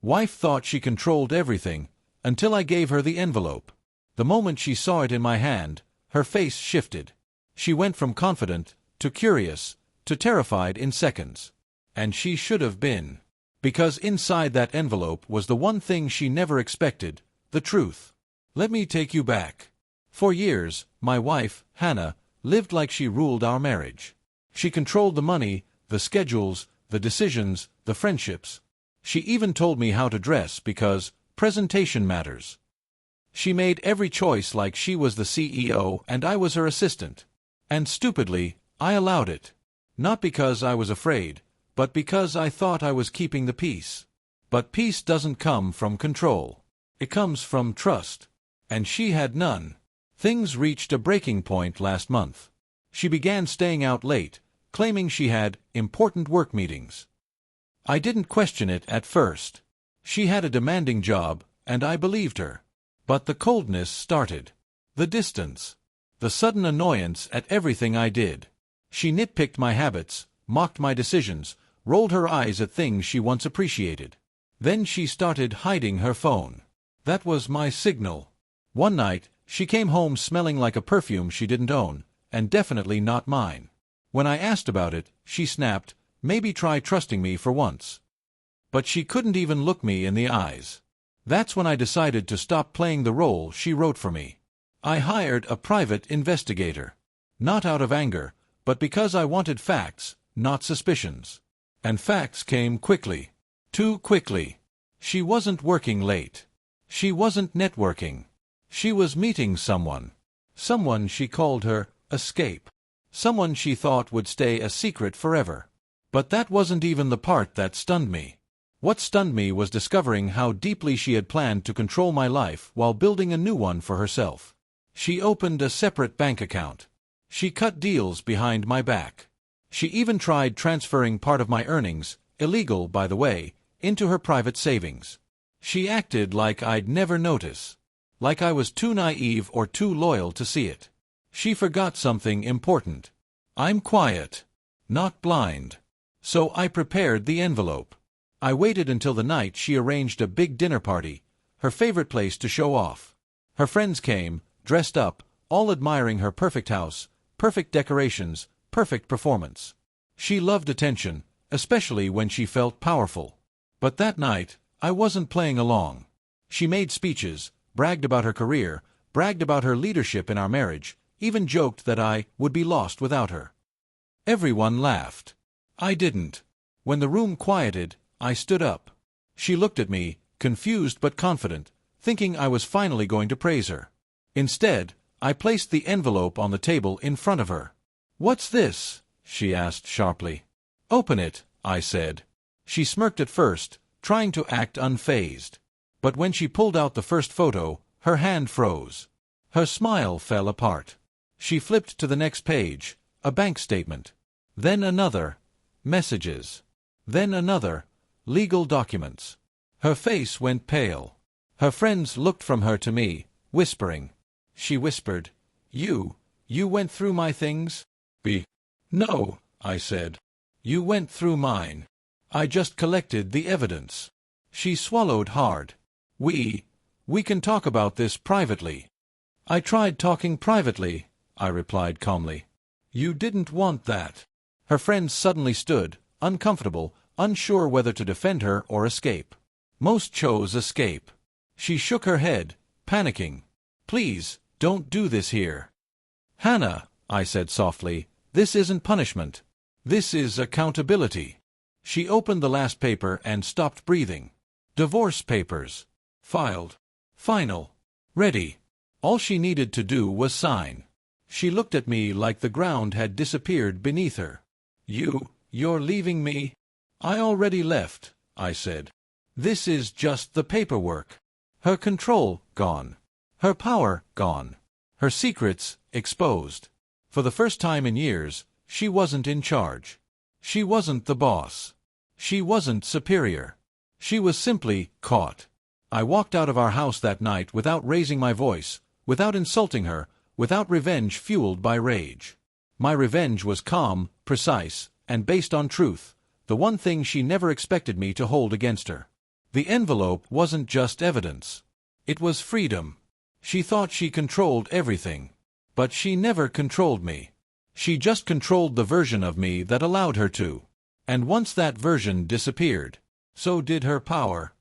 Wife thought she controlled everything, until I gave her the envelope. The moment she saw it in my hand, her face shifted. She went from confident, to curious, to terrified in seconds. And she should have been. Because inside that envelope was the one thing she never expected, the truth. Let me take you back. For years, my wife, Hannah, lived like she ruled our marriage. She controlled the money, the schedules, the decisions, the friendships. She even told me how to dress because presentation matters. She made every choice like she was the CEO and I was her assistant. And stupidly, I allowed it. Not because I was afraid, but because I thought I was keeping the peace. But peace doesn't come from control. It comes from trust. And she had none. Things reached a breaking point last month. She began staying out late, claiming she had important work meetings. I didn't question it at first. She had a demanding job, and I believed her. But the coldness started. The distance. The sudden annoyance at everything I did. She nitpicked my habits, mocked my decisions, rolled her eyes at things she once appreciated. Then she started hiding her phone. That was my signal. One night, she came home smelling like a perfume she didn't own, and definitely not mine. When I asked about it, she snapped, "Maybe try trusting me for once." But she couldn't even look me in the eyes. That's when I decided to stop playing the role she wrote for me. I hired a private investigator. Not out of anger, but because I wanted facts, not suspicions. And facts came quickly. Too quickly. She wasn't working late. She wasn't networking. She was meeting someone. Someone she called her escape. Someone she thought would stay a secret forever. But that wasn't even the part that stunned me. What stunned me was discovering how deeply she had planned to control my life while building a new one for herself. She opened a separate bank account. She cut deals behind my back. She even tried transferring part of my earnings, illegal by the way, into her private savings. She acted like I'd never notice. Like I was too naive or too loyal to see it. She forgot something important. I'm quiet. Not blind. So I prepared the envelope. I waited until the night she arranged a big dinner party, her favorite place to show off. Her friends came, dressed up, all admiring her perfect house, perfect decorations, perfect performance. She loved attention, especially when she felt powerful. But that night, I wasn't playing along. She made speeches, bragged about her career, bragged about her leadership in our marriage, even joked that I would be lost without her. Everyone laughed. I didn't. When the room quieted, I stood up. She looked at me, confused but confident, thinking I was finally going to praise her. Instead, I placed the envelope on the table in front of her. "What's this?" she asked sharply. "Open it," I said. She smirked at first, trying to act unfazed. But when she pulled out the first photo, her hand froze. Her smile fell apart. She flipped to the next page, a bank statement. Then another, messages. Then another, legal documents. Her face went pale. Her friends looked from her to me, whispering. She whispered, You went through my things?" "No," I said. "You went through mine. I just collected the evidence." She swallowed hard. We can talk about this privately." "I tried talking privately," I replied calmly. "You didn't want that." Her friends suddenly stood, uncomfortable, unsure whether to defend her or escape. Most chose escape. She shook her head, panicking. "Please, don't do this here." "Hannah," I said softly, "this isn't punishment. This is accountability." She opened the last paper and stopped breathing. Divorce papers. Filed. Final. Ready. All she needed to do was sign. She looked at me like the ground had disappeared beneath her. You're leaving me?" "I already left," I said. "This is just the paperwork." Her control gone. Her power gone. Her secrets exposed. For the first time in years, she wasn't in charge. She wasn't the boss. She wasn't superior. She was simply caught. I walked out of our house that night without raising my voice, without insulting her, without revenge fueled by rage. My revenge was calm, precise, and based on truth, the one thing she never expected me to hold against her. The envelope wasn't just evidence. It was freedom. She thought she controlled everything. But she never controlled me. She just controlled the version of me that allowed her to. And once that version disappeared, so did her power.